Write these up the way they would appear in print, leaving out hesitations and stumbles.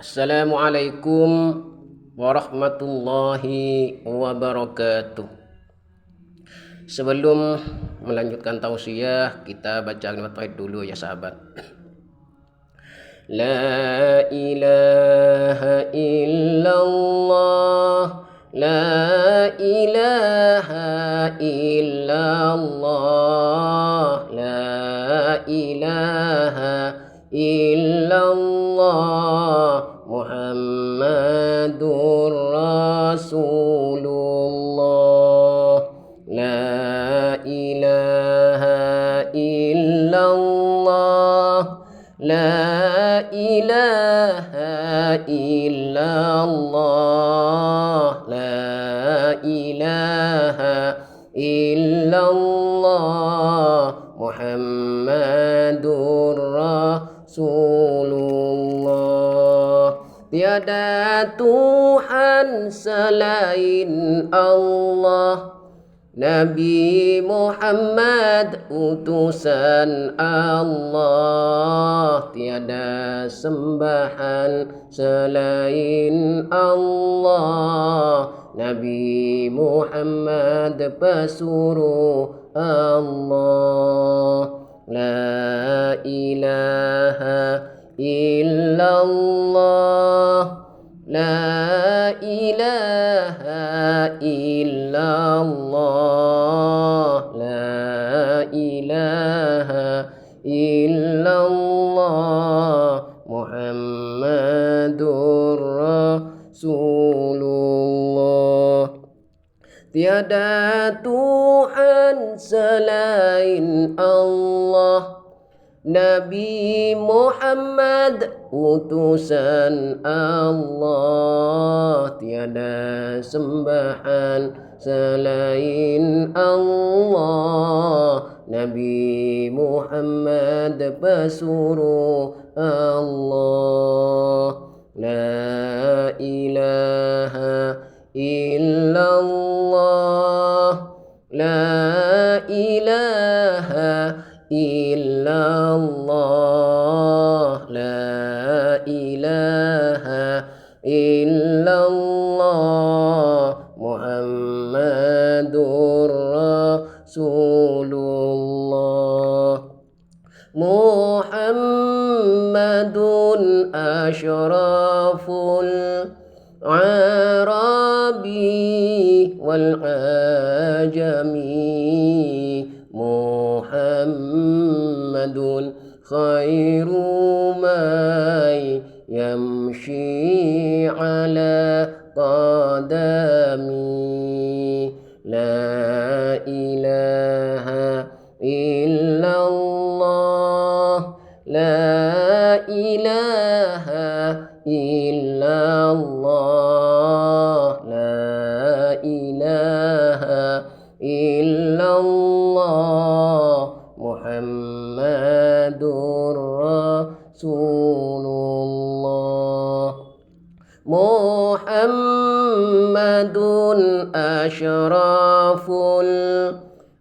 Assalamualaikum warahmatullahi wabarakatuh. Sebelum melanjutkan tausiah, kita baca kalimat tauhid dulu ya sahabat. La ilaha illallah, la ilaha illallah, la ilaha illallah, Muhammadur Rasulullah. La ilaha illallah, la ilaha illallah, la ilaha illallah, Muhammadur Rasulullah. Tiada Tuhan selain Allah, Nabi Muhammad utusan Allah. Tiada sembahan selain Allah, Nabi Muhammad pesuruh Allah. La ilaha illallah, la ilaha illallah, la ilaha illallah, Muhammadur Rasulullah. Tiada Tuhan selain Allah, Nabi Muhammad utusan Allah. Tiada sembahan selain Allah, Nabi Muhammad pesuruh Allah. La ilaha illallah, la ilaha illallah, la ilaha illallah, Muhammadur Rasulullah. Muhammadun asyraful Arabi wal ajami, Muhammadun khairu man yamshi ala qadami. La ilaha illallah, la ilaha illallah, la ilaha illallah, Muhammadur Rasulullah. Muhammadun asyraful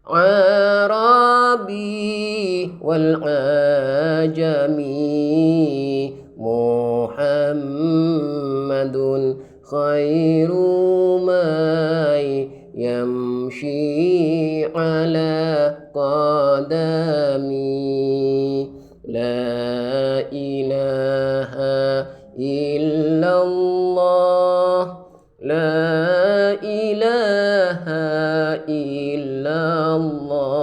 Arabi wal ajami, Muhammadun khairu man yamshi ala qadami. La ilaha illallah, la ilaha illallah,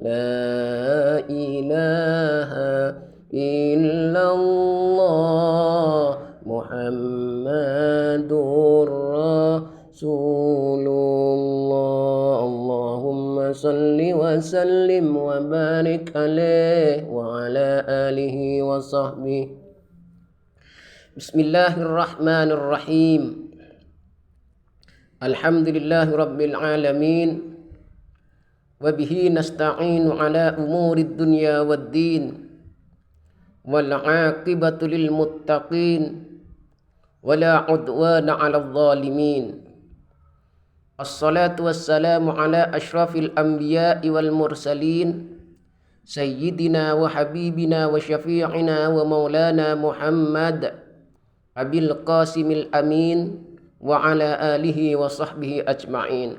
la ilaha illallah, Muhammadur Rasulullah. Allahumma salli wa sallim wa barik alaihi wa ala alihi wa sahbihi. Bismillahirrahmanirrahim. Alhamdulillahi rabbil alamin, wa bihi nasta'inu ala umurid dunya waddin, wal aqibatu lil muttaqin, wala udwana 'alal zalimin. Assalatu wassalamu ala asyrafil anbiya'i wal mursalin, sayyidina wa habibina wa syafi'ina wa maulana Muhammad Abil Qasimil Amin wa ala alihi wa sahbihi ajma'in.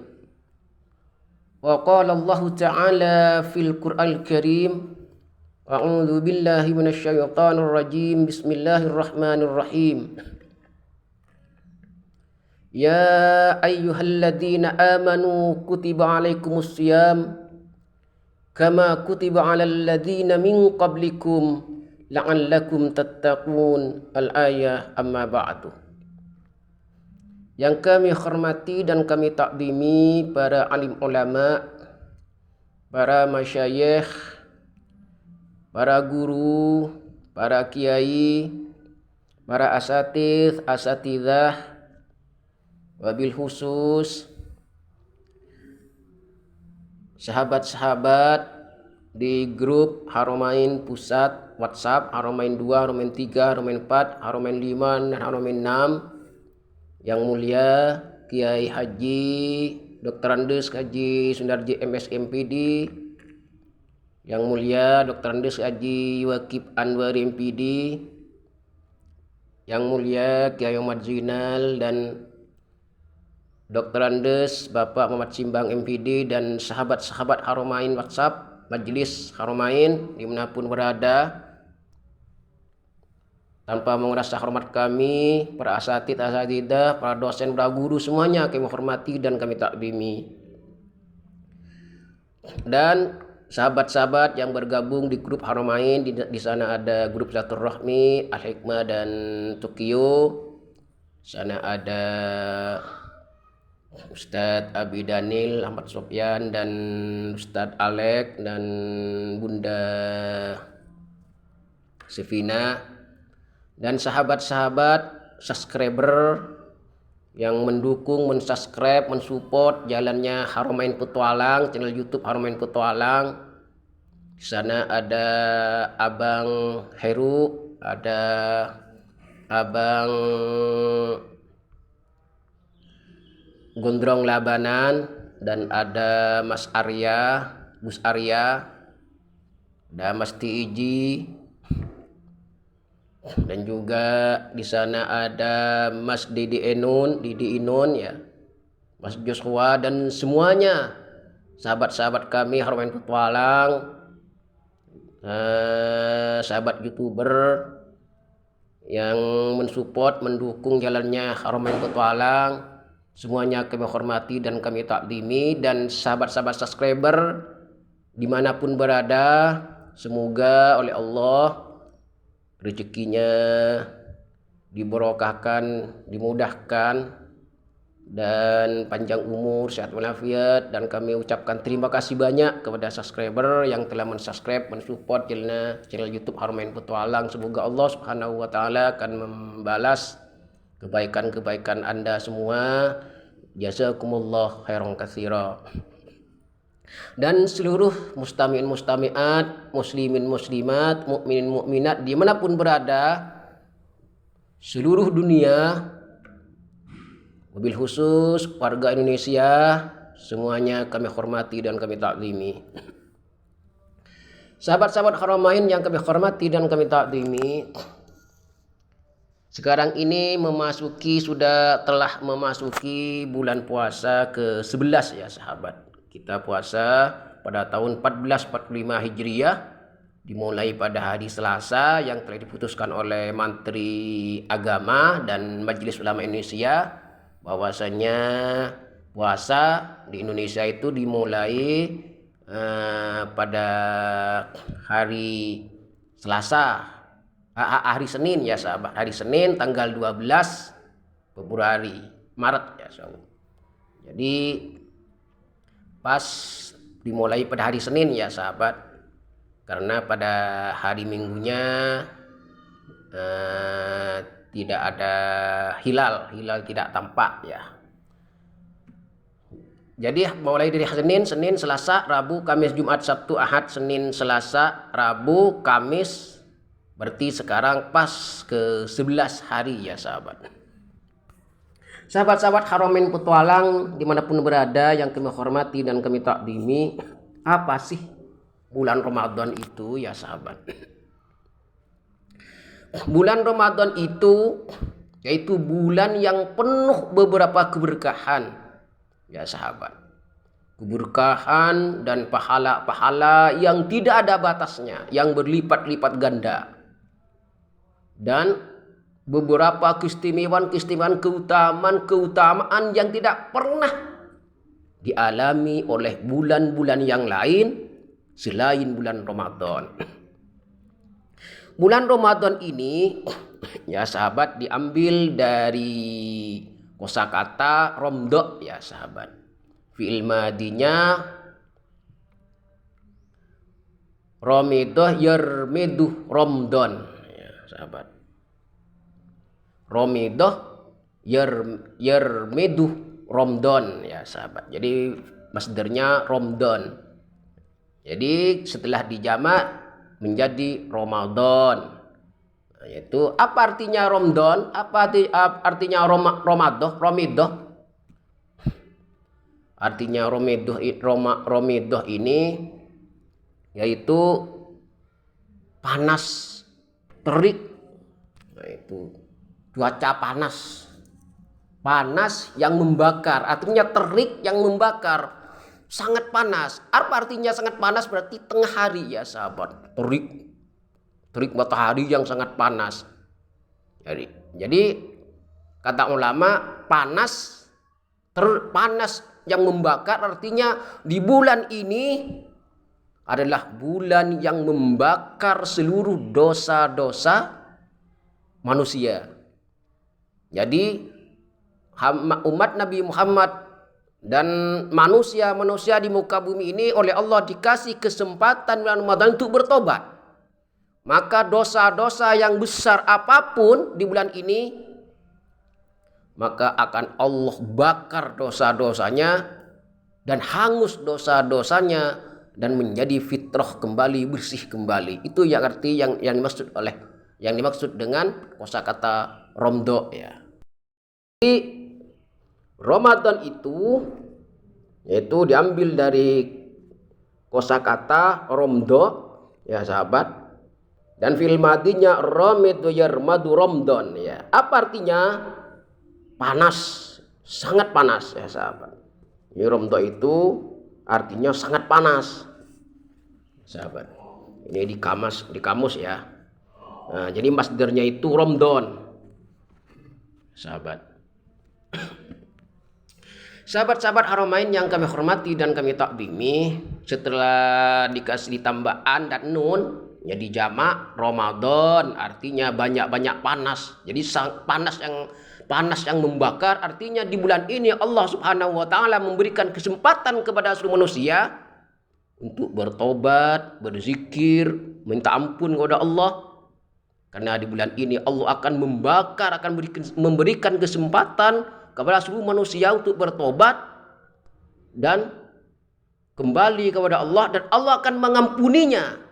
Wa qala Allah Ta'ala fil Qur'anil Karim, a'udzu billahi minasy syaithanir rajim. Bismillahirrahmanirrahim. Ya ayyuhalladzina amanu kutiba alaikumus syiyam kama kutiba alal ladzina min qablikum la'allakum tattaqun. Al-ayah. Amma ba'du. Yang kami hormati dan kami takdimi para alim ulama, para masyayikh, para guru, para kiai, para asatidzah, wabil khusus sahabat-sahabat di grup Haramain Pusat WhatsApp, Haramain 2, Haramain 3, Haramain 4, Haramain 5, dan Haramain 6. Yang mulia Kiai Haji Dr. Andes Haji Sundarji MS MPD, Yang mulia Dr. Andes Haji Wakib Anwar MPD, Yang mulia Kiai Ahmad Zainal dan Dr. Andes Bapak Muhammad Simbang MPD, dan sahabat-sahabat Haramain WhatsApp, Majelis Haramain dimanapun berada. Tanpa menguras hormat kami, para asatidah, para dosen, para guru, semuanya kami hormati dan kami takdimi. Dan sahabat-sahabat yang bergabung di grup Haramain, di sana ada grup Silaturahmi, Al-Hikmah dan Tokyo. Sana ada Ustadz Abi Danil, Ahmad Sofyan, dan Ustadz Alek dan Bunda Sevina, dan sahabat-sahabat subscriber yang mendukung, mensubscribe, mensupport jalannya Haramain Petualang, channel YouTube Haramain Petualang. Di sana ada Abang Heru, ada Abang Gondrong Labanan, dan ada Mas Arya, Gus Arya, ada Mas Tiiji, dan juga di sana ada Mas Didi Inun ya, Mas Joshua, dan semuanya sahabat-sahabat kami Haramain Petualang, sahabat YouTuber yang mensupport, mendukung jalannya Haramain Petualang. Semuanya kami hormati dan kami takdimi, dan sahabat-sahabat subscriber dimanapun berada, semoga oleh Allah rezekinya diberkahkan, dimudahkan, dan panjang umur, sehat walafiat. Dan kami ucapkan terima kasih banyak kepada subscriber yang telah mensubscribe, mensupport channel YouTube Haramain Petualang. Semoga Allah Subhanahu wa taala akan membalas kebaikan-kebaikan Anda semua. Jazakumullah khairan katsira. Dan seluruh mustami'in mustami'at, muslimin muslimat, mukminin mukminat dimanapun berada seluruh dunia, wabil khusus warga Indonesia, semuanya kami hormati dan kami taklimi. Sahabat-sahabat Haramain yang kami hormati dan kami taklimi, sekarang ini telah memasuki bulan puasa ke-11 ya sahabat. Kita puasa pada tahun 1445 Hijriah, dimulai pada hari Selasa yang telah diputuskan oleh Menteri Agama dan Majelis Ulama Indonesia, bahwasanya puasa di Indonesia itu dimulai pada hari Selasa, hari Senin ya sahabat, hari Senin tanggal 12 Februari Maret ya sahabat. Jadi pas dimulai pada hari Senin ya sahabat, karena pada hari Minggunya tidak ada hilal tidak tampak ya. Jadi mulai dari Senin, Selasa, Rabu, Kamis, Jumat, Sabtu, Ahad, Senin, Selasa, Rabu, Kamis, berarti sekarang pas ke-11 hari ya sahabat. Sahabat-sahabat Haramain Petualang dimanapun berada yang kami hormati dan kami takdimi, apa sih bulan Ramadan itu ya sahabat? Bulan Ramadan itu yaitu bulan yang penuh beberapa keberkahan, ya sahabat. Keberkahan dan pahala-pahala yang tidak ada batasnya, yang berlipat-lipat ganda. Dan beberapa keistimewaan-keistimewaan, keutamaan-keutamaan yang tidak pernah dialami oleh bulan-bulan yang lain selain bulan Ramadan. Bulan Ramadan ini, ya sahabat, diambil dari kosakata romdo, ya sahabat. Fi'il madinya romidoh yarmeduh romdon, ya sahabat. Romidoh yarmeduh romdon, ya sahabat. Jadi masdarnya romdon. Jadi setelah dijamak menjadi Ramadan. Yaitu apa artinya Ramadan? Apa artinya Ramadoh? Romidoh. Artinya Romidoh ini yaitu panas, terik, yaitu cuaca panas. Panas yang membakar, artinya terik yang membakar, sangat panas. Apa artinya sangat panas? Berarti tengah hari, ya sahabat. Terik matahari yang sangat panas. Jadi kata ulama, panas yang membakar, artinya di bulan ini adalah bulan yang membakar seluruh dosa-dosa manusia. Jadi umat Nabi Muhammad dan manusia-manusia di muka bumi ini oleh Allah dikasih kesempatan bulan Ramadan untuk bertobat. Maka dosa-dosa yang besar apapun di bulan ini, maka akan Allah bakar dosa-dosanya dan hangus dosa-dosanya dan menjadi fitrah kembali, bersih kembali. Itu yang arti yang dimaksud dengan kosakata romdo, ya. Jadi Ramadan itu yaitu diambil dari kosakata romdo, ya sahabat. Dan fil madinya ramidu yarmadu romdon, ya. Apa artinya? Panas, sangat panas, ya sahabat. Ini romdo itu artinya sangat panas, sahabat. Ini di kamus ya. Nah, jadi masdarnya itu romdon, sahabat. Sahabat-sahabat Haramain yang kami hormati dan kami takdimi, setelah dikasih tambaan dan nun, jadi jamak Ramadan, artinya banyak-banyak panas. Jadi panas yang membakar, artinya di bulan ini Allah Subhanahu wa taala memberikan kesempatan kepada seluruh manusia untuk bertobat, berzikir, minta ampun kepada Allah. Karena di bulan ini Allah akan memberikan kesempatan kepada seluruh manusia untuk bertobat dan kembali kepada Allah, dan Allah akan mengampuninya.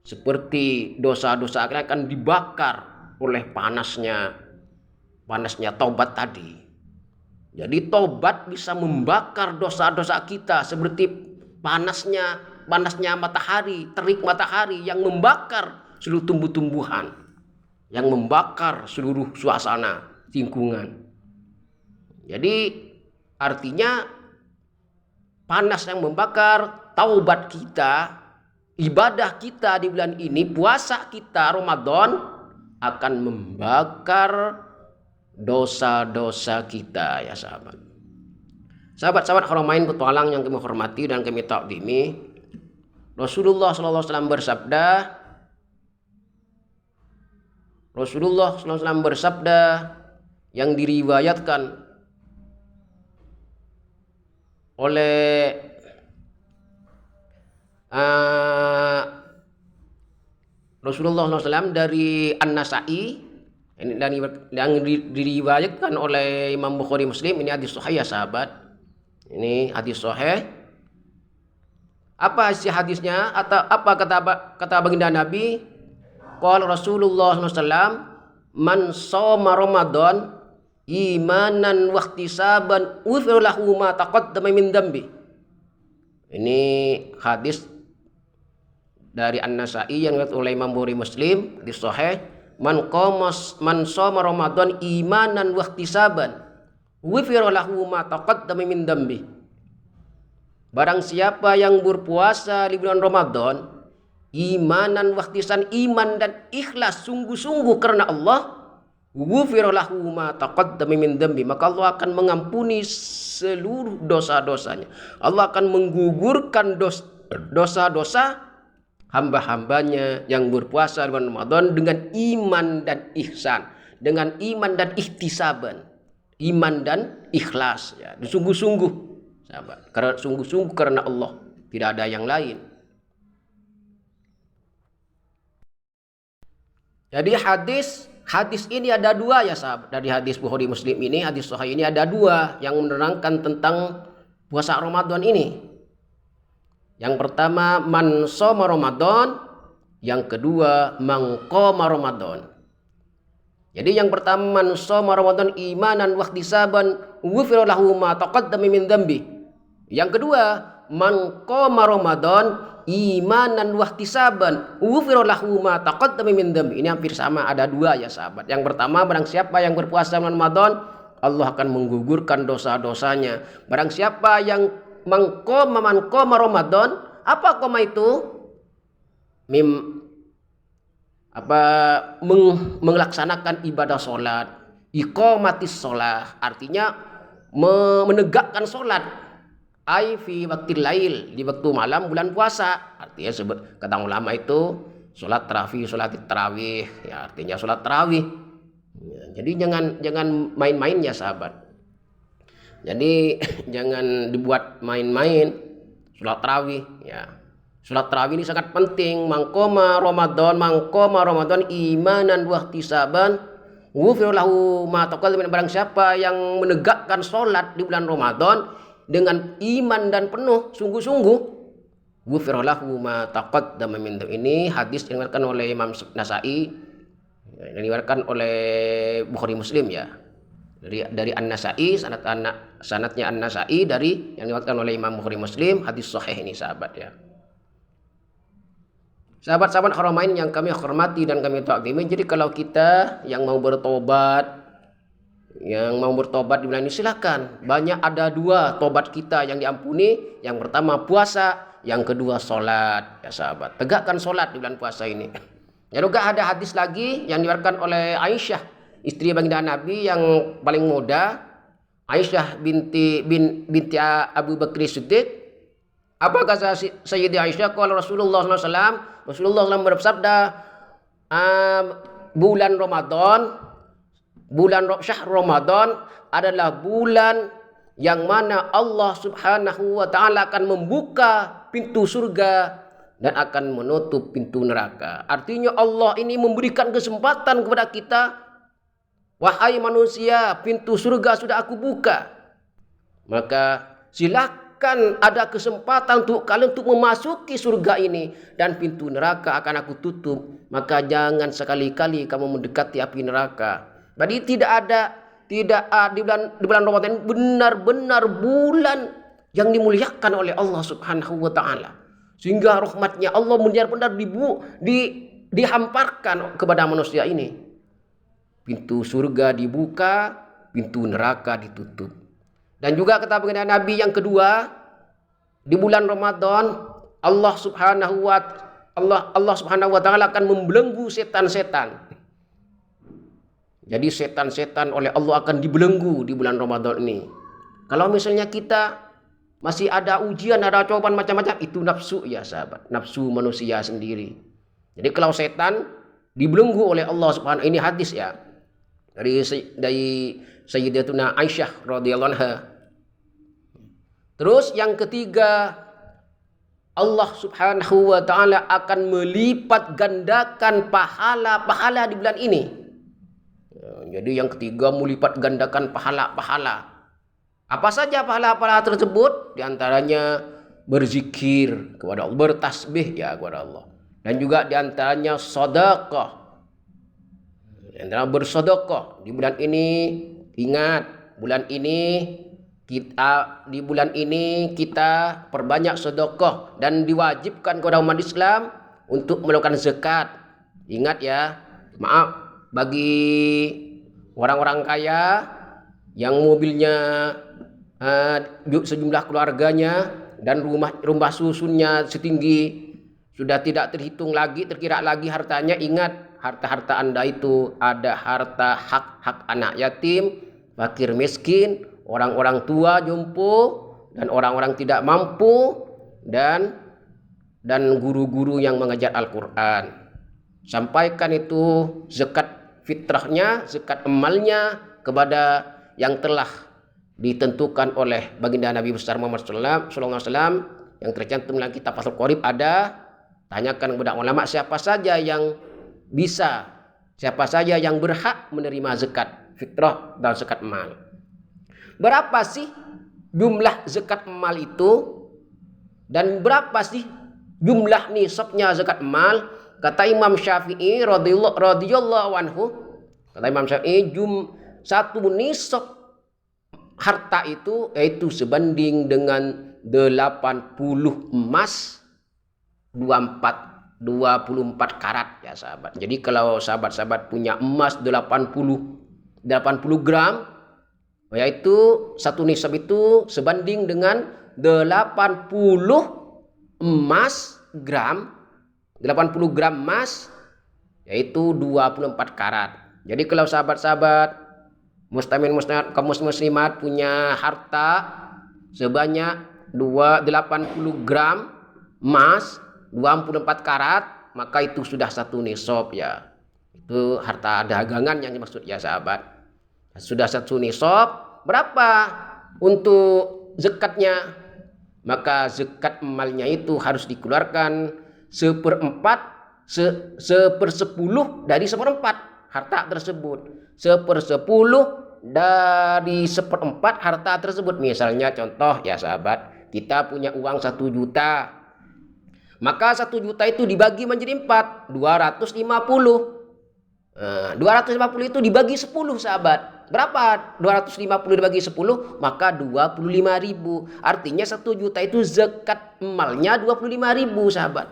Seperti dosa-dosa akan dibakar oleh panasnya taubat tadi. Jadi taubat bisa membakar dosa-dosa kita seperti panasnya matahari, terik matahari yang membakar seluruh tumbuh-tumbuhan, yang membakar seluruh suasana lingkungan. Jadi artinya panas yang membakar, taubat kita, ibadah kita di bulan ini, puasa kita Ramadan akan membakar dosa-dosa kita, ya sahabat. Sahabat-sahabat Haramain petualang yang kami hormati dan kami takdimi, Rasulullah SAW bersabda yang diriwayatkan oleh Rasulullah SAW dari An-Nasa'i, yang diriwayatkan oleh Imam Bukhari Muslim. Ini hadis sahih, ya sahabat. Ini hadis sahih. Apa isi hadisnya? Atau apa kata baginda Nabi? Qala Rasulullah SAW, man shoma Ramadan imanan wa ihtisaban ghufira lahu ma taqaddama min dambi. Ini hadis dari An-Nasa'i yang diriwayatkan oleh Imam Bukhari Muslim di sahih. man shoma Ramadan imanan wa ihtisaban ghufira lahu ma taqaddama min dambi. Barang siapa yang berpuasa di bulan Ramadan imanan wa ihtisaban, iman dan ikhlas sungguh-sungguh karena Allah, ghufira lahu ma taqaddama min dambi, maka Allah akan mengampuni seluruh dosa-dosanya. Allah akan menggugurkan dosa-dosa hamba-hambanya yang berpuasa di bulan Ramadan dengan iman dan ihsan, dengan iman dan ihtisaban, iman dan ikhlas, ya, sungguh-sungguh, sahabat, karena sungguh-sungguh karena Allah, tidak ada yang lain. Jadi hadis ini ada dua ya sahabat, dari hadis Bukhari Muslim ini, hadis Sahih ini ada dua yang menerangkan tentang puasa Ramadan ini. Yang pertama man shoma Ramadan, yang kedua man qoma Ramadan. Jadi yang pertama man shoma Ramadan imanan wa ihtisaban ghufira lahu ma taqaddama min dzambi. Yang kedua man qoma Ramadan imanan wa ihtisaban ghufira lahu ma taqaddama min dzambi. Ini hampir sama, ada dua ya sahabat. Yang pertama barang siapa yang berpuasa bulan Ramadan Allah akan menggugurkan dosa-dosanya. Barang siapa yang man qoma Ramadan, apa koma itu? Melaksanakan ibadah sholat, iqamatis sholat, artinya menegakkan sholat, ai fi waktil lail, di waktu malam bulan puasa, artinya kata ulama itu sholat tarawih, ya, artinya sholat tarawih, ya, jadi jangan main-main ya sahabat. Jadi jangan dibuat main-main sholat tarawih, ya. Sholat tarawih ini sangat penting. Mangkoma Ramadan imanan wa ihtisaban ghufira lahu ma taqaddama. Barang siapa yang menegakkan sholat di bulan Ramadan dengan iman dan penuh sungguh-sungguh, ghufira lahu ma taqaddama min dzambi. Ini hadis diriwayatkan oleh Imam Nasai, diriwayatkan oleh Bukhari Muslim, ya. Dari An-Nasai, sanadnya An-Nasai dari yang diriwayatkan oleh Imam Bukhari Muslim, hadis sahih ini sahabat, ya. Sahabat-sahabat Haramain yang kami hormati dan kami taatimi, jadi kalau kita yang mau bertobat di bulan ini silakan. Banyak, ada dua tobat kita yang diampuni. Yang pertama puasa, yang kedua sholat, ya sahabat. Tegakkan sholat di bulan puasa ini. Ya, juga ada hadis lagi yang diriwayatkan oleh Aisyah, istri baginda Nabi yang paling muda, Aisyah binti Abu Bakar Siddiq. Apa kata Sayyidah Aisyah? Qala Rasulullah SAW, Rasulullah SAW bersabda, bulan syahr Ramadan adalah bulan yang mana Allah Subhanahu wa taala akan membuka pintu surga dan akan menutup pintu neraka. Artinya Allah ini memberikan kesempatan kepada kita, wahai manusia, pintu surga sudah aku buka, maka silakan ada kesempatan untuk kalian untuk memasuki surga ini, dan pintu neraka akan aku tutup, maka jangan sekali-kali kamu mendekati api neraka. Jadi di bulan Ramadan benar-benar bulan yang dimuliakan oleh Allah Subhanahu wa taala, sehingga rahmatnya Allah benar-benar dihamparkan kepada manusia ini. Pintu surga dibuka, pintu neraka ditutup. Dan juga kata baginda Nabi yang kedua, di bulan Ramadan Allah Subhanahu wa taala akan membelenggu setan-setan. Jadi setan-setan oleh Allah akan dibelenggu di bulan Ramadan ini. Kalau misalnya kita masih ada ujian, ada cobaan macam-macam, itu nafsu ya sahabat, nafsu manusia sendiri. Jadi kalau setan dibelenggu oleh Allah Subhanahu, ini hadis ya dari Sayyidatuna Aisyah radhiyallahu anha. Terus yang ketiga, Allah Subhanahu wa taala akan melipat gandakan pahala-pahala di bulan ini. Jadi yang ketiga, melipat gandakan pahala-pahala. Apa saja pahala-pahala tersebut? Di antaranya berzikir kepada Allah, bertasbih ya kepada Allah. Dan juga di antaranya sedekah. Di antara bersedekah di bulan ini, ingat, di bulan ini kita perbanyak sedekah dan diwajibkan kepada umat Islam untuk melakukan zakat. Ingat ya, maaf, bagi orang-orang kaya yang mobilnya sejumlah keluarganya dan rumah susunnya setinggi sudah tidak terhitung lagi, terkira lagi hartanya. Ingat, harta-harta Anda itu ada harta hak-hak anak yatim, fakir miskin, orang-orang tua jompo, dan orang-orang tidak mampu, dan guru-guru yang mengajar Al-Quran. Sampaikan itu zakat fitrahnya, zakat emalnya kepada yang telah ditentukan oleh baginda Nabi besar Muhammad sallallahu alaihi wasallam yang tercantum dalam kitab Fathul Qorib. Ada, tanyakan kepada ulama siapa saja yang bisa, siapa saja yang berhak menerima zakat fitrah dan zakat emal. Berapa sih jumlah zakat emal itu, dan berapa sih jumlah nisabnya zakat emal? Kata Imam Syafi'i radhiyallahu anhu, kata Imam Syafi'i, satu nisab harta itu yaitu sebanding dengan 80 emas 24 karat ya sahabat. Jadi kalau sahabat-sahabat punya emas 80 gram, yaitu satu nisab itu sebanding dengan 80 emas gram, 80 gram emas, yaitu 24 karat. Jadi kalau sahabat-sahabat muslimin kaum muslimat punya harta sebanyak 80 gram emas 24 karat, maka itu sudah satu nisab ya. Itu harta dagangan yang dimaksud ya sahabat. Sudah satu nisab. Berapa untuk zakatnya? Maka zakat emalnya itu harus dikeluarkan sepersepuluh dari seperempat harta tersebut. Sepersepuluh dari seperempat harta tersebut. Misalnya contoh ya sahabat, kita punya uang 1 juta. Maka 1 juta itu dibagi menjadi 4, 250. 250 itu dibagi 10 sahabat. Berapa 250 dibagi 10? Maka 25.000. Artinya 1 juta itu zakat emalnya 25.000 sahabat.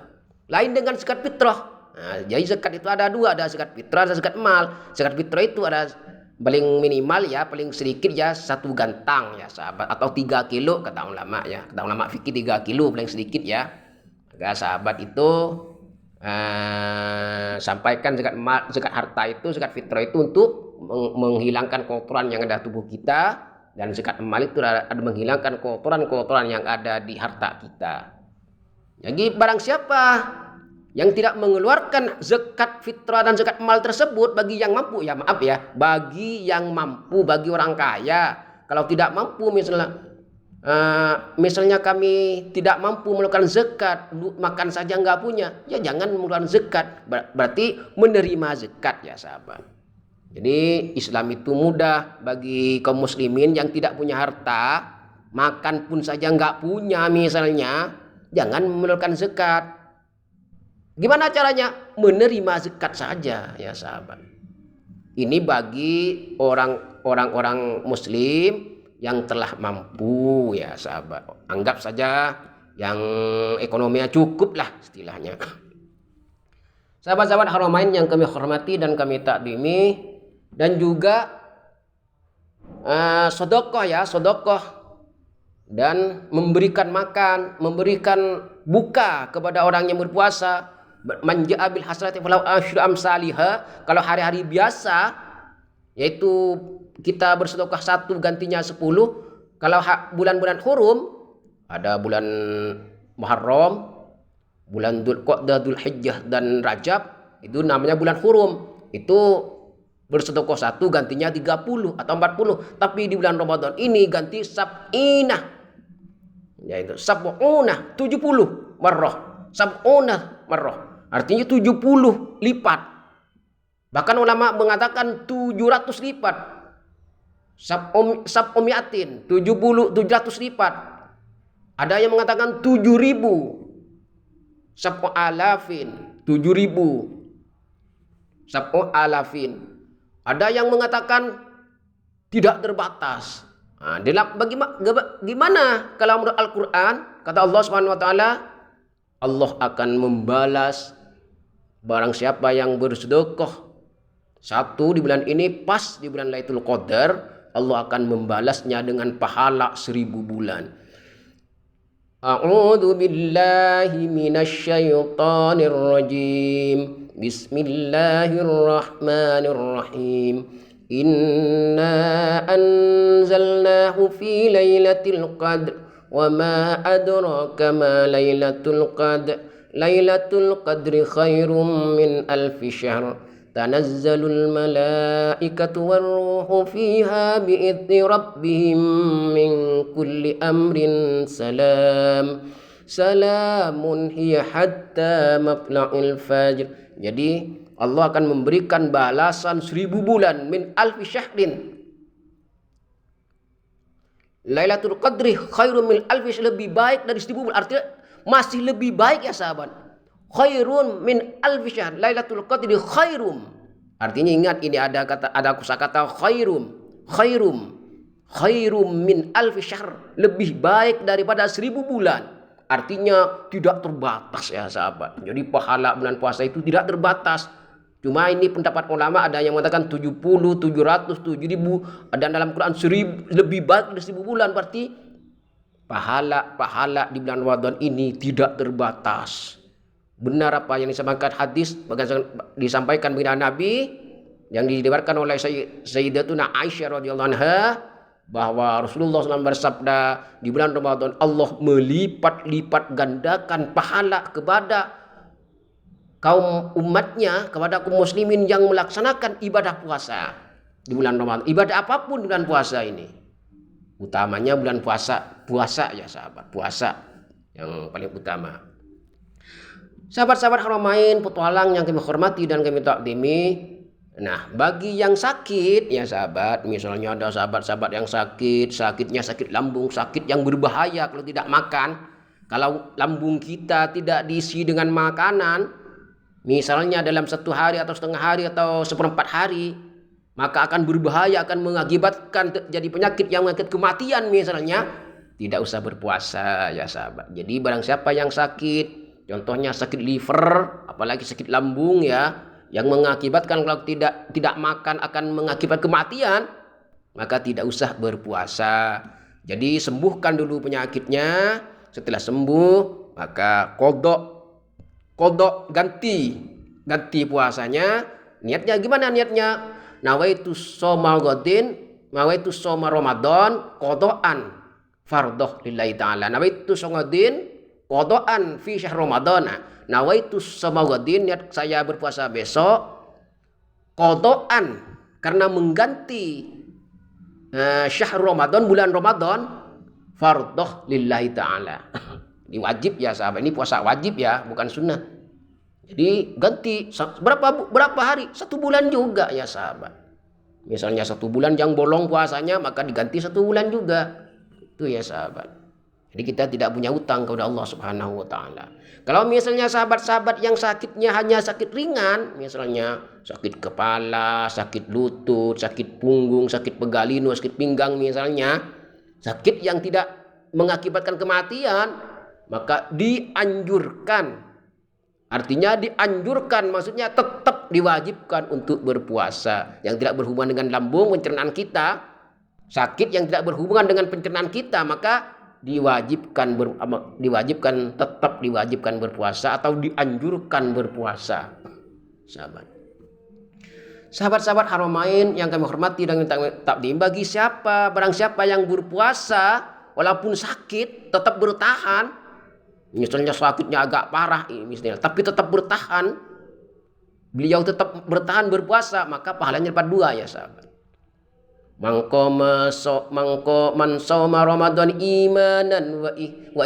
Lain dengan zakat fitrah. Nah, jadi zakat itu ada dua, ada zakat fitrah, ada zakat emal. Zakat fitrah itu ada paling minimal ya, paling sedikit ya 1 gantang ya sahabat, atau 3 kilo kata ulama ya. Kata ulama fikih 3 kilo paling sedikit ya. Maka sahabat itu sampaikan zakat harta itu, zakat fitrah itu untuk menghilangkan kotoran yang ada tubuh kita, dan zakat emal itu ada menghilangkan kotoran-kotoran yang ada di harta kita. Jadi barang siapa yang tidak mengeluarkan zakat fitrah dan zakat emal tersebut bagi yang mampu, ya maaf ya, bagi yang mampu, bagi orang kaya. Kalau tidak mampu misalnya kami tidak mampu mengeluarkan zakat, makan saja nggak punya, ya jangan mengeluarkan zakat. Berarti menerima zakat ya sahabat. Jadi Islam itu mudah bagi kaum muslimin yang tidak punya harta, makan pun saja nggak punya misalnya, jangan mengeluarkan zakat. Gimana caranya? Menerima zakat saja ya sahabat. Ini bagi orang-orang muslim yang telah mampu ya sahabat. Anggap saja yang ekonominya cukup lah istilahnya. Sahabat-sahabat Haramain yang kami hormati dan kami takdimi, dan juga sedekah ya, sedekah dan memberikan makan, memberikan buka kepada orang yang berpuasa. Manja bil hasanati falahu asyru amsalihha. Kalau hari-hari biasa yaitu kita bersedekah 1 gantinya 10. Kalau bulan-bulan hurum, ada bulan Muharram, bulan Dzulqa'dah, Dzulhijjah dan Rajab, itu namanya bulan hurum. Itu bersedekah 1 gantinya 30 atau 40. Tapi di bulan Ramadan ini ganti sab'inah, yaitu sab'unah, 70 marrah. Sab'unah marrah, artinya 70 lipat. Bahkan ulama mengatakan 700 lipat. Sab'umiatin, 700 lipat. Ada yang mengatakan 7.000. Sab'alafin, 7.000. Sab'alafin. Ada yang mengatakan tidak terbatas. Nah, gimana kalau menurut Al-Quran? Kata Allah Subhanahu wa taala, Allah akan membalas barang siapa yang bersedekah Satu, di bulan ini pas di bulan Lailatul Qadar, Allah akan membalasnya dengan pahala 1000 bulan. A'udzu billahi minasy syaithanir rajim. Bismillahirrahmanirrahim. Inna anzalnahu fi lailatul qadr wa ma adraka ma lailatul qadr. Lailatul qadri khairum min alfi syahr. Tanazzalul malaikatu warruhu fiha bi'izni rabbihim min kulli amrin salam. Salamun hiya hatta matla'il fajr. Jadi Allah akan memberikan balasan 1000 bulan min alfi syahrin. Lailatul Qadri khairum min alfi syahr, lebih baik dari 1000 bulan. Artinya masih lebih baik ya sahabat. Khairun min alfi syahr. Lailatul Qadri khairum. Artinya ingat, ini ada kosakata khairum. Khairum min alfi syahr, lebih baik daripada 1000 bulan. Artinya tidak terbatas ya sahabat. Jadi pahala bulan puasa itu tidak terbatas. Cuma ini pendapat ulama, ada yang mengatakan 70, 700, 7000. Ada dalam Quran 1000, lebih baik dari 1000 bulan. Berarti pahala di bulan Ramadan ini tidak terbatas. Benar apa yang disampaikan hadis, disampaikan oleh Nabi yang diriwayatkan oleh Sayyidatuna Aisyah radhiyallahu anha, bahwa Rasulullah SAW bersabda, di bulan Ramadan Allah melipat-lipat gandakan pahala kepada kaum umatnya, kepada kaum muslimin yang melaksanakan ibadah puasa di bulan Ramadan. Ibadah apapun di bulan puasa ini, utamanya bulan puasa ya sahabat, puasa yang paling utama. Sahabat-sahabat Haramain, petualang yang kami hormati dan kami takdimi. Nah, bagi yang sakit ya sahabat, misalnya ada sahabat-sahabat yang sakitnya sakit lambung, sakit yang berbahaya kalau tidak makan. Kalau lambung kita tidak diisi dengan makanan, misalnya dalam 1 hari atau setengah hari atau 1/4 hari, maka akan berbahaya, akan mengakibatkan terjadi penyakit yang mengakibatkan kematian misalnya. Tidak usah berpuasa ya sahabat. Jadi barang siapa yang sakit, contohnya sakit liver, apalagi sakit lambung ya, yang mengakibatkan kalau tidak makan akan mengakibatkan kematian, maka tidak usah berpuasa. Jadi sembuhkan dulu penyakitnya. Setelah sembuh, maka kodok ganti puasanya. Niatnya gimana niatnya? Nawaitu shoma Ramadan qodoan fardhoh lillahi ta'ala. Nawaitu shomadin qodoan fi syahr Ramadan. Nawaitu shoma ghadin, niat saya berpuasa besok qodoan karena mengganti syahr Ramadan, bulan Ramadan, fardhoh lillahi ta'ala. Ini wajib ya sahabat, ini puasa wajib ya, bukan sunnah. Jadi ganti berapa hari? 1 bulan juga ya sahabat. Misalnya 1 bulan yang bolong puasanya, maka diganti 1 bulan juga. Itu ya sahabat. Jadi kita tidak punya utang kepada Allah Subhanahu wa taala. Kalau misalnya sahabat-sahabat yang sakitnya hanya sakit ringan, misalnya sakit kepala, sakit lutut, sakit punggung, sakit pegalino, sakit pinggang misalnya, sakit yang tidak mengakibatkan kematian, maka dianjurkan. Artinya dianjurkan, maksudnya tetap diwajibkan untuk berpuasa. Yang tidak berhubungan dengan lambung, pencernaan kita, sakit yang tidak berhubungan dengan pencernaan kita, maka tetap diwajibkan berpuasa atau dianjurkan berpuasa. Sahabat-sahabat Haramain yang kami hormati dan takdim, bagi barang siapa yang berpuasa walaupun sakit tetap bertahan, misalnya sakitnya agak parah misalnya, tapi tetap bertahan, beliau tetap bertahan berpuasa, maka pahalanya dapat 2 ya sahabat. Man shoma Ramadan imanan wa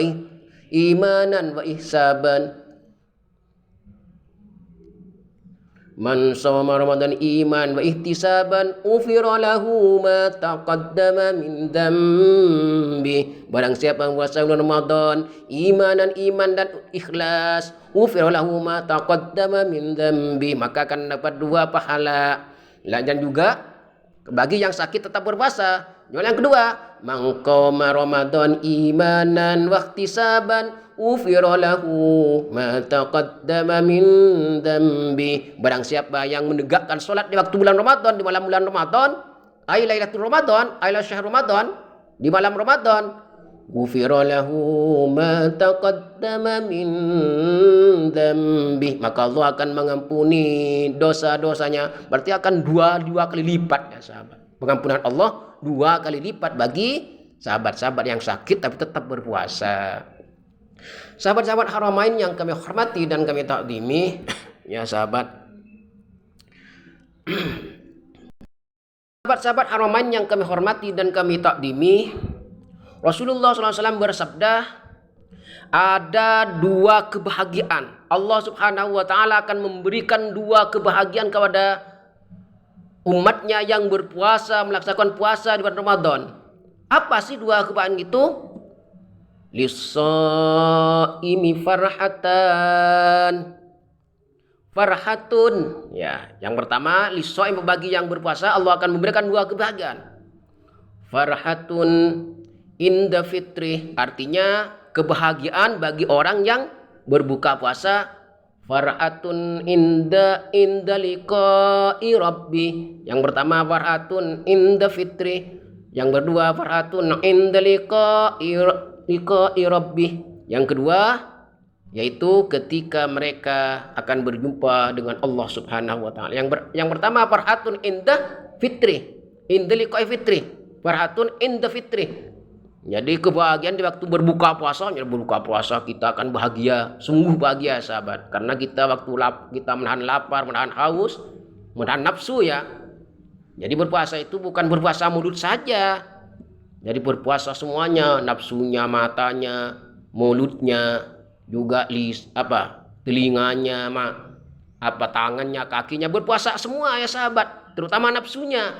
ihsaban. Man shoma Ramadan iman wa ihtisaban ufira lahu ma taqaddama min dambi. Barang siapa yang puasa bulan Ramadan iman dan ikhlas, ufira lahu ma taqaddama min dambi, maka akan dapat 2 pahala. Dan juga bagi yang sakit tetap berpuasa, Yang kedua, man qama Ramadan imanan wa ihtisaban ufira lahu ma taqaddama min dambi. Barang siapa yang menegakkan salat di waktu bulan Ramadan, di malam bulan Ramadan, ay lailatul Ramadan, ay syahr Ramadan, di malam Ramadan, ufira lahu ma taqaddama min dambi, maka Allah akan mengampuni dosa-dosanya. Berarti akan dua kali lipat ya sahabat. Pengampunan Allah 2 kali lipat bagi sahabat-sahabat yang sakit tapi tetap berpuasa. Sahabat-sahabat Haramain yang kami hormati dan kami takdimi, ya sahabat. Sahabat-sahabat Haramain yang kami hormati dan kami takdimi, Rasulullah SAW bersabda, ada 2 kebahagiaan. Allah Subhanahu wa taala akan memberikan 2 kebahagiaan kepada umatnya yang berpuasa, melaksanakan puasa di bulan Ramadan. Apa sih 2 kebahagiaan itu? Lis-shaimi farhatun. Ya, yang pertama lis-shaim, bagi yang berpuasa Allah akan memberikan 2 kebahagiaan. Farhatun inda fitri, artinya kebahagiaan bagi orang yang berbuka puasa. Farhatun inda liqa'i rabbi. Yang pertama farhatun inda fitri, yang kedua farhatun inda liqa'i rabbi. Yang kedua yaitu ketika mereka akan berjumpa dengan Allah Subhanahu wa taala. Yang pertama farhatun inda fitri, inda liqa'i fitri, farhatun inda fitri. Jadi kebahagiaan di waktu berbuka puasa, kita akan bahagia, sungguh bahagia sahabat. Karena kita waktu kita menahan lapar, menahan haus, menahan nafsu ya. Jadi berpuasa itu bukan berpuasa mulut saja. Jadi berpuasa semuanya, nafsunya, matanya, mulutnya, juga telinganya, tangannya, kakinya, berpuasa semua ya sahabat. Terutama nafsunya,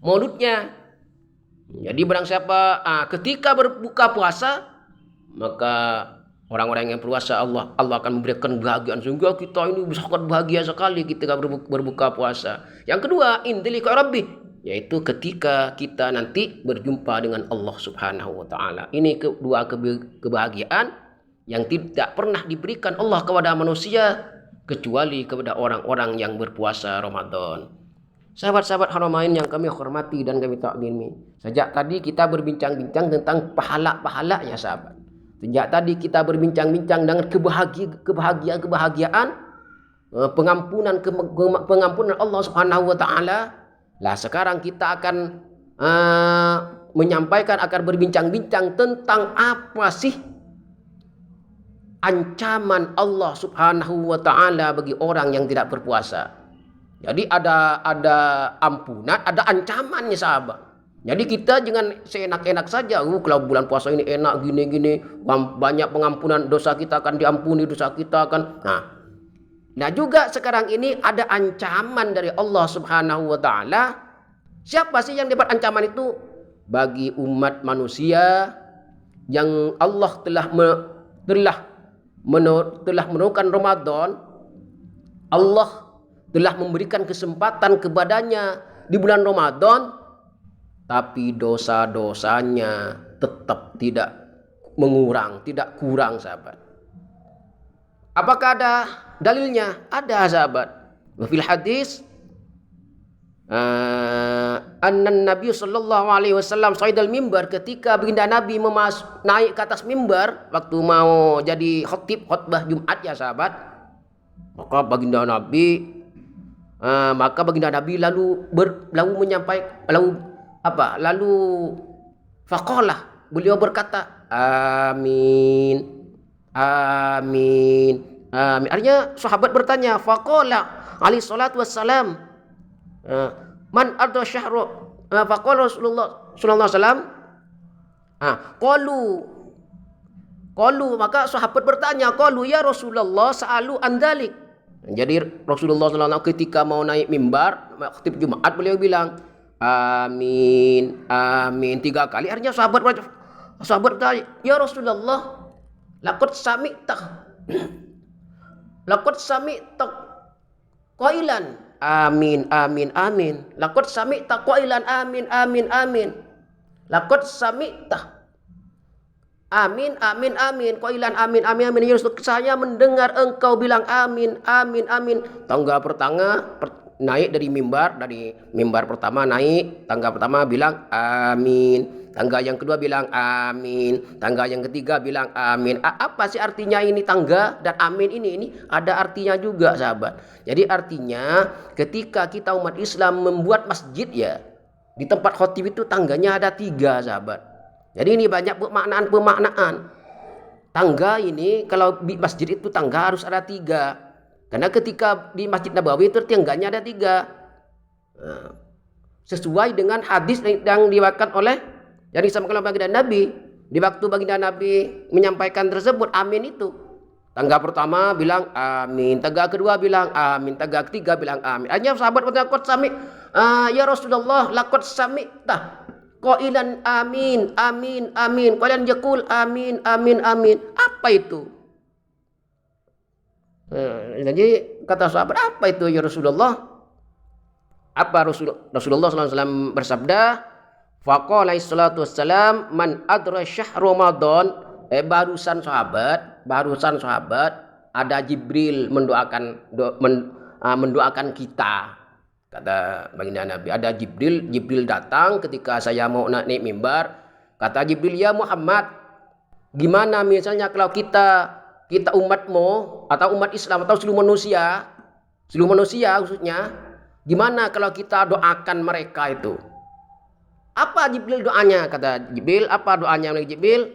mulutnya. Jadi barang siapa ketika berbuka puasa, maka orang-orang yang berpuasa Allah akan memberikan kebahagiaan, sehingga kita ini sangat bahagia sekali ketika berbuka puasa. Yang kedua, indli rabbi, yaitu ketika kita nanti berjumpa dengan Allah Subhanahu wa taala. Ini 2 kebahagiaan yang tidak pernah diberikan Allah kepada manusia kecuali kepada orang-orang yang berpuasa Ramadan. Sahabat-sahabat Haramain yang kami hormati dan kami takdimi, sejak tadi kita berbincang-bincang tentang pahala-pahala ya sahabat. Sejak tadi kita berbincang-bincang dengan kebahagiaan, pengampunan Allah Subhanahu wa taala. Lah sekarang kita akan berbincang-bincang tentang apa sih ancaman Allah Subhanahu wa taala bagi orang yang tidak berpuasa. Jadi ada ampunan, ada ancamannya sahabat. Jadi kita jangan seenak-enak saja. Kalau bulan puasa ini enak gini-gini, banyak pengampunan, dosa kita akan diampuni, dosa kita akan. Nah juga sekarang ini ada ancaman dari Allah Subhanahu wa taala. Siapa sih yang dapat ancaman itu? Bagi umat manusia yang Allah telah menurunkan Ramadan, Allah telah memberikan kesempatan kepadanya di bulan Ramadan, tapi dosa-dosanya tetap tidak mengurang, tidak kurang sahabat. Apakah ada dalilnya? Ada sahabat. Fil hadis anna Nabi sallallahu alaihi wasallam sa'idal mimbar, ketika baginda Nabi naik ke atas mimbar waktu mau jadi khutbah Jumat ya sahabat. Maka baginda Nabi lalu faqalah, beliau berkata amin, amin, amin. Artinya sahabat bertanya, faqala alaihi salatu wassalam, man arda syahru, faqala Rasulullah sallallahu alaihi wasallam, qalu, maka sahabat bertanya, qalu ya Rasulullah sa'alu andalik. Jadi Rasulullah SAW ketika mau naik mimbar khutbah Jumat, beliau bilang amin, amin 3 kali. Artinya sahabat bertanya, ya Rasulullah, laqad sami'ta qailan amin amin amin. Laqad sami'ta qailan amin amin amin. Laqad sami'ta amin amin amin qailan amin amin amin. Ya Rasul, saya mendengar engkau bilang amin amin amin. Tangga pertama naik dari mimbar pertama naik, tangga pertama bilang amin. Tangga yang kedua bilang amin. Tangga yang ketiga bilang amin. Apa sih artinya ini tangga dan amin ini? Ini ada artinya juga, sahabat. Jadi artinya ketika kita umat Islam membuat masjid ya, di tempat khotib itu tangganya ada 3, sahabat. Jadi ini banyak pemaknaan. Tangga ini kalau di masjid itu tangga harus ada 3. Karena ketika di Masjid Nabawi itu tangganya ada 3. Nah, sesuai dengan hadis yang diwakilkan oleh yang disampaikan oleh baginda Nabi. Di waktu baginda Nabi menyampaikan tersebut, amin itu. Tangga pertama bilang amin, tangga kedua bilang amin, tangga ketiga bilang amin. Hanya sahabat berkata, ya Rasulullah, laqad sami'ta qailan amin, amin, amin. Qailan yaqul amin, amin, amin. Apa itu? Jadi kata sahabat, apa itu ya Rasulullah? Apa Rasulullah SAW bersabda? Faqala salatu wassalam, man adra syahr Ramadan. Barusan sahabat ada Jibril mendoakan kita. Kata baginda Nabi, ada Jibril datang ketika saya mau naik mimbar. Kata Jibril, ya Muhammad, gimana misalnya kalau kita umatmu atau umat Islam atau seluruh manusia khususnya, gimana kalau kita doakan mereka itu? Apa Jibril doanya? Kata Jibril, apa doanya Jibril?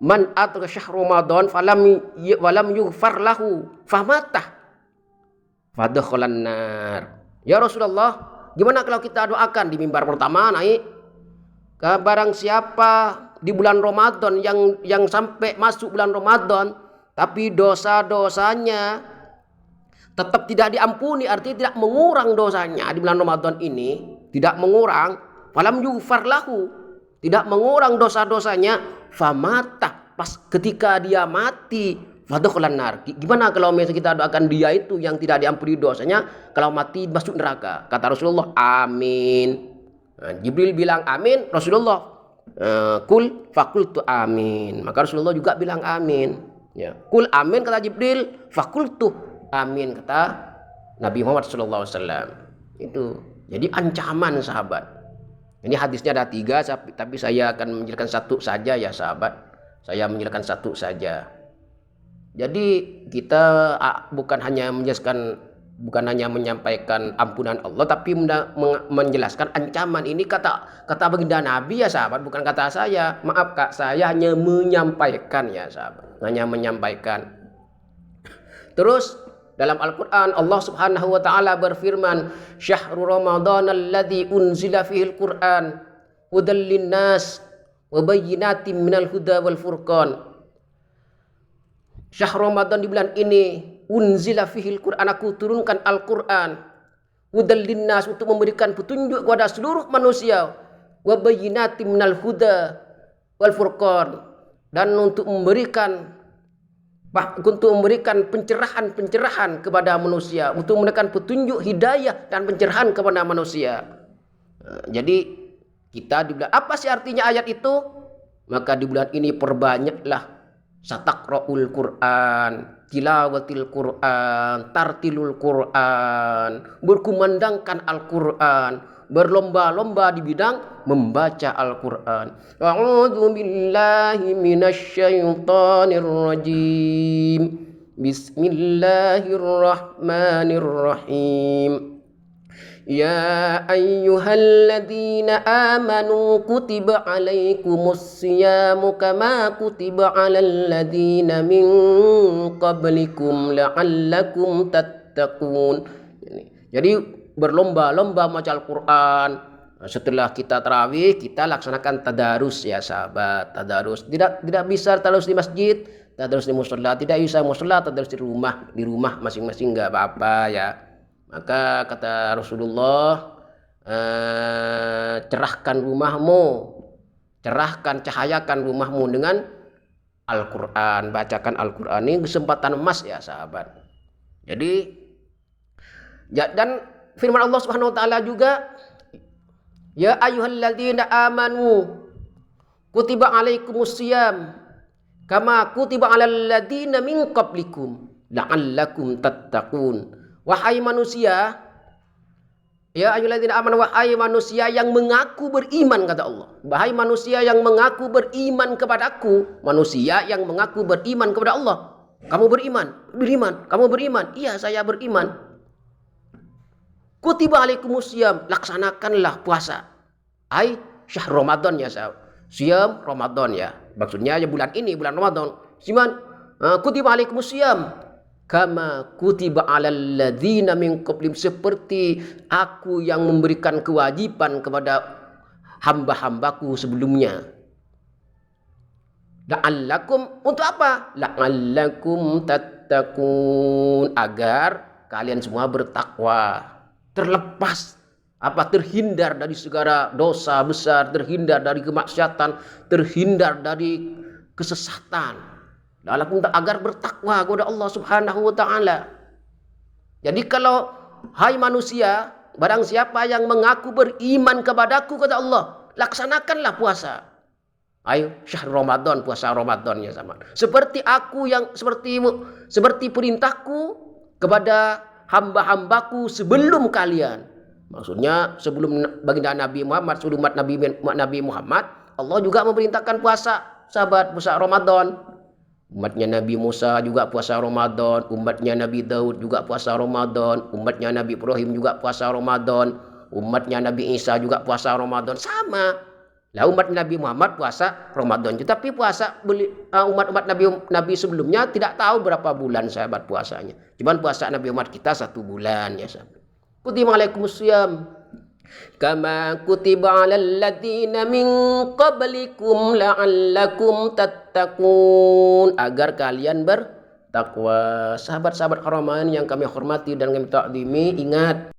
Man atra syahr Ramadan walam yughfar lahu famatah fadakhalan nar. Ya Rasulullah, gimana kalau kita doakan di mimbar pertama naik, barang siapa di bulan Ramadan yang sampai masuk bulan Ramadan tapi dosa-dosanya tetap tidak diampuni, artinya tidak mengurang dosanya di bulan Ramadan ini, tidak mengurang, falam yughfar lahu, tidak mengurang dosa-dosanya, famata, pas ketika dia mati, fadakhalan nar. Gimana kalau misalnya kita doakan dia itu yang tidak diampuni dosanya, kalau mati masuk neraka? Kata Rasulullah, amin. Nah, Jibril bilang amin, Rasulullah kul fakultu amin. Maka Rasulullah juga bilang amin. Ya, kul amin kata Jibril, fakultu amin kata Nabi Muhammad SAW. Itu jadi ancaman, sahabat. Ini hadisnya ada 3, tapi saya akan menjelaskan 1 saja ya, sahabat. Saya menjelaskan 1 saja. Jadi kita bukan hanya menyampaikan ampunan Allah, tapi menjelaskan ancaman. Ini kata baginda Nabi ya, sahabat, bukan kata saya. Maaf Kak, saya hanya menyampaikan ya, sahabat. Hanya menyampaikan. Terus dalam Al-Quran Allah Subhanahu wa ta'ala berfirman, syahrul Ramadan alladzi unzila fihil Quran hudal linnas wa bayyinatin minal huda wal furqan. Syahrul Ramadan, di bulan ini, unzila fihil Quran, aku turunkan Al-Quran, hudal linnas, untuk memberikan petunjuk kepada seluruh manusia, wa bayyinatin minal huda wal furqan, dan untuk memberikan pencerahan kepada manusia, untuk memberikan petunjuk, hidayah dan pencerahan kepada manusia. Jadi kita di bulan, apa sih artinya ayat itu? Maka di bulan ini perbanyaklah sataqra'ul Quran, tilawatil Quran, tartilul Quran, berkumandangkan Al-Quran, berlomba-lomba di bidang membaca Al-Quran. A'udzu billahi minasyaitonir rajim. Bismillahirrahmanirrahim. Ya ayyuhalladzina amanu kutiba alaikumus siyamu kama kutiba alal ladzina min qablikum la'allakum tattaqun. Jadi berlomba-lomba membaca Al-Quran. Setelah kita tarawih, kita laksanakan tadarus ya, sahabat. Tadarus tidak bisa tadarus di masjid, tadarus di mushola, tidak bisa mushola, tadarus di rumah masing-masing, nggak apa-apa ya. Maka kata Rasulullah, cahayakan rumahmu dengan Al-Quran, bacakan Al-Quran. Ini kesempatan emas ya, sahabat. Jadi Dan firman Allah Subhanahu wa taala juga, ya ayyuhalladzina amanu kutiba alaikumusiyam kama kutiba alal ladzina min qablikum la'allakum tattaqun. Wahai manusia, ya ayyuhalladzina amanu, wahai manusia yang mengaku beriman, kata Allah. Wahai manusia yang mengaku beriman kepadaku, manusia yang mengaku beriman kepada Allah. Kamu beriman, kamu beriman. Iya, saya beriman. Kutiba alaikumusiyam, laksanakanlah puasa. Ai syahr Ramadan ya, siam Ramadan ya. Maksudnya ya bulan ini, bulan Ramadan. Siman kutiba alaikumusiyam kama kutiba alal ladzina min qablihim, seperti aku yang memberikan kewajiban kepada hamba-hambaku sebelumnya. La'allakum, untuk apa? La'allakum tattaqun, agar kalian semua bertakwa, terlepas terhindar dari segala dosa besar, terhindar dari kemaksiatan, terhindar dari kesesatan. Agar bertakwa kepada Allah Subhanahu wa taala. Jadi kalau hai manusia, barang siapa yang mengaku beriman kepadaku, kata Allah, laksanakanlah puasa. Ayo syahr Ramadan, puasa Ramadan ya sama. Seperti aku yang seperti perintahku kepada hamba-hambaku sebelum kalian. Maksudnya sebelum baginda Nabi Muhammad, sebelum umat Nabi Muhammad, Allah juga memerintahkan puasa, sahabat, puasa Ramadan. Umatnya Nabi Musa juga puasa Ramadan, umatnya Nabi Daud juga puasa Ramadan, umatnya Nabi Ibrahim juga puasa Ramadan, umatnya Nabi Isa juga puasa Ramadan, sama. Lah umat Nabi Muhammad puasa Ramadan, tapi puasa umat-umat Nabi sebelumnya tidak tahu berapa bulan sahabat puasanya. Cuman puasa Nabi Muhammad kita 1 bulan ya sahabat. Kutiba alaikumusiyam kama kutiba alal ladzina min qablikum la'allakum tattaqun, agar kalian bertakwa. Sahabat-sahabat Haramain yang kami hormati dan kami takdimi, ingat